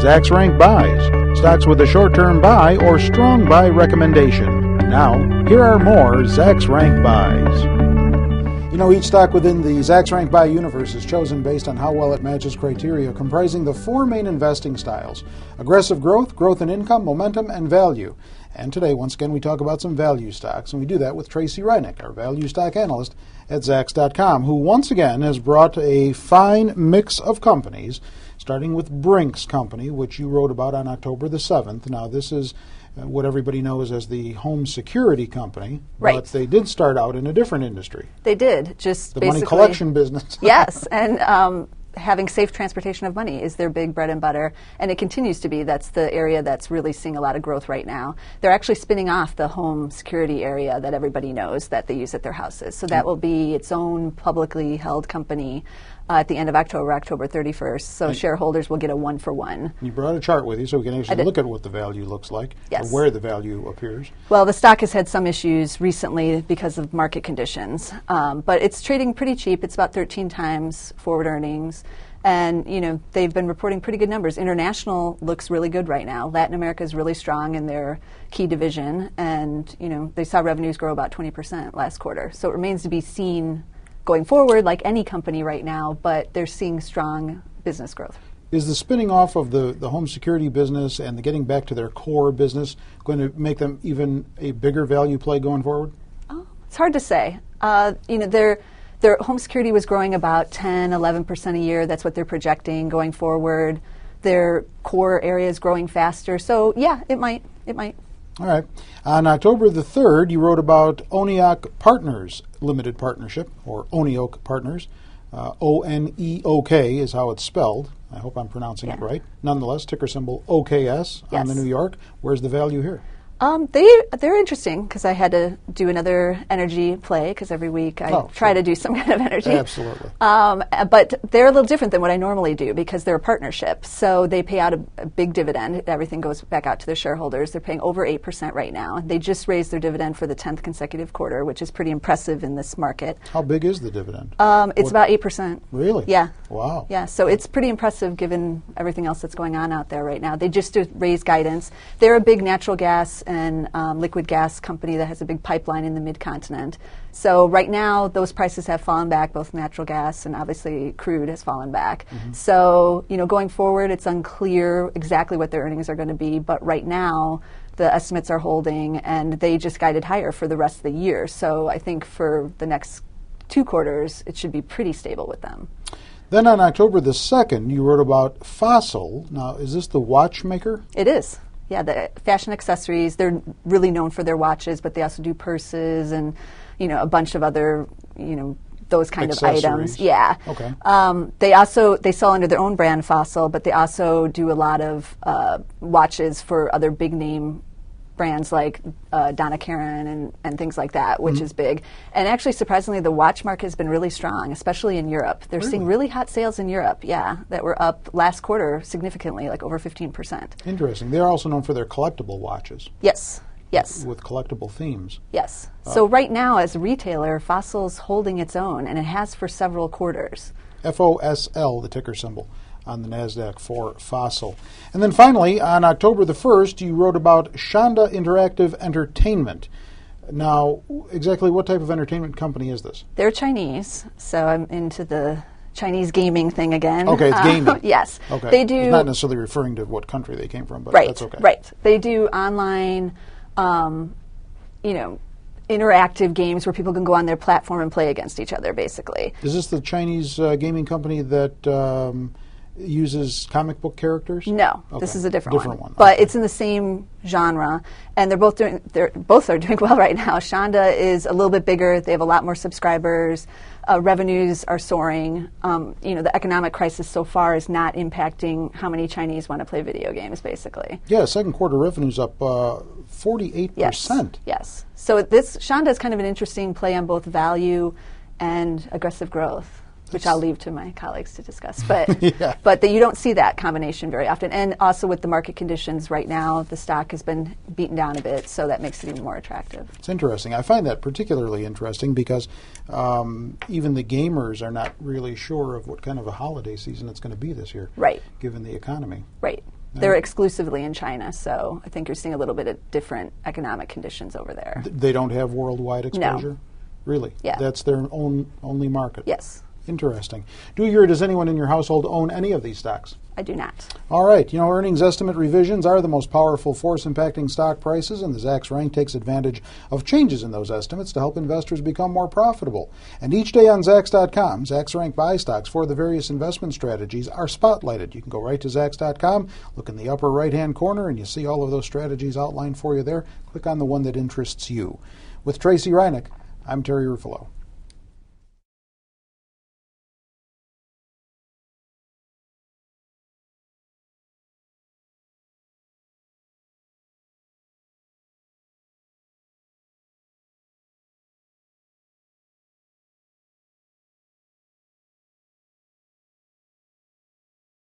Zacks Rank Buys, stocks with a short-term buy or strong buy recommendation. Now, here are more Zacks Rank Buys. You know, each stock within the Zacks Rank Buy universe is chosen based on how well it matches criteria comprising the four main investing styles: aggressive growth, growth in income, momentum, and value. And today, once again, we talk about some value stocks, and we do that with Tracy Reinick, our value stock analyst at Zacks.com, who once again has brought a fine mix of companies, starting with Brinks Company, which you wrote about on October the 7th. Now, this is what everybody knows as the home security company, right. But they did start out in a different industry. They did, just the basically money collection business. Yes, and having safe transportation of money is their big bread and butter, and it continues to be. That's the area that's really seeing a lot of growth right now. They're actually spinning off the home security area that everybody knows that they use at their houses. So that will be its own publicly held company at the end of October, October 31st. So shareholders will get a one-for-one. You brought a chart with you so we can actually look at what the value looks like, yes, or where the value appears. Well, the stock has had some issues recently because of market conditions, but it's trading pretty cheap. It's about 13 times forward earnings. And, you know, they've been reporting pretty good numbers. International looks really good right now. Latin America is really strong in their key division. And, you know, they saw revenues grow about 20% last quarter. So it remains to be seen going forward, like any company right now, but they're seeing strong business growth. Is the spinning off of the home security business and the getting back to their core business going to make them even a bigger value play going forward? Oh, it's hard to say. You know, their home security was growing about 10, 11% a year. That's what they're projecting going forward. Their core area is growing faster. So, yeah, it might. All right. On October the 3rd, you wrote about Oneok Partners Limited Partnership, or Oneok Partners. O-N-E-O-K is how it's spelled. I hope I'm pronouncing it right. Nonetheless, ticker symbol OKS on the New York. Where's the value here? They're interesting because I had to do another energy play because every week I try to do some kind of energy. Absolutely. But they're a little different than what I normally do because they're a partnership. So they pay out a big dividend. Everything goes back out to their shareholders. They're paying over 8% right now. They just raised their dividend for the 10th consecutive quarter, which is pretty impressive in this market. How big is the dividend? It's about 8%. Really? Yeah. Wow. Yeah, so it's pretty impressive given everything else that's going on out there right now. They just raised guidance. They're a big natural gas and liquid gas company that has a big pipeline in the mid-continent. So right now, those prices have fallen back, both natural gas and obviously crude has fallen back. Mm-hmm. So, you know, going forward, it's unclear exactly what their earnings are going to be, but right now, the estimates are holding, and they just guided higher for the rest of the year. So I think for the next 2 quarters, it should be pretty stable with them. Then on October the 2nd, you wrote about FOSL. Now, is this the watchmaker? It is. Yeah, the fashion accessories, they're really known for their watches, but they also do purses and, you know, a bunch of other, you know, those kind of items. Yeah. Okay. They sell under their own brand, FOSL, but they also do a lot of watches for other big name brands like Donna Karan and things like that, which is big. And actually, surprisingly, the watch market has been really strong, especially in Europe. They're seeing really hot sales in Europe, that were up last quarter significantly, like over 15%. Interesting. They're also known for their collectible watches. Yes. With collectible themes. Yes. So right now, as a retailer, FOSL's holding its own, and it has for several quarters. FOSL, the ticker symbol on the NASDAQ for FOSL. And then finally, on October the 1st, you wrote about Shanda Interactive Entertainment. Now, exactly what type of entertainment company is this? They're Chinese, so I'm into the Chinese gaming thing again. Okay, it's gaming. Yes. Okay. They do. It's not necessarily referring to what country they came from, but that's okay. Right. They do online, you know, interactive games where people can go on their platform and play against each other, basically. Is this the Chinese gaming company that uses comic book characters? No, okay. This is a different one. But it's in the same genre, and both are doing well right now. Shanda is a little bit bigger. They have a lot more subscribers. Revenues are soaring. You know, the economic crisis so far is not impacting how many Chinese want to play video games, basically. Yeah, second quarter revenue's up 48%. Yes. So Shanda is kind of an interesting play on both value and aggressive growth, which I'll leave to my colleagues to discuss. But but you don't see that combination very often. And also with the market conditions right now, the stock has been beaten down a bit, so that makes it even more attractive. It's interesting. I find that particularly interesting because even the gamers are not really sure of what kind of a holiday season it's going to be this year. Right. Given the economy. Right. They're exclusively in China, so I think you're seeing a little bit of different economic conditions over there. They don't have worldwide exposure? No. Really? Yeah. That's their only market? Yes. Interesting. Does anyone in your household own any of these stocks? I do not. All right. Earnings estimate revisions are the most powerful force impacting stock prices, and the Zacks rank takes advantage of changes in those estimates to help investors become more profitable. And each day on Zacks.com, Zacks rank buy stocks for the various investment strategies are spotlighted. You can go right to Zacks.com, look in the upper right-hand corner, and you see all of those strategies outlined for you there. Click on the one that interests you. With Tracy Reinick, I'm Terry Ruffalo.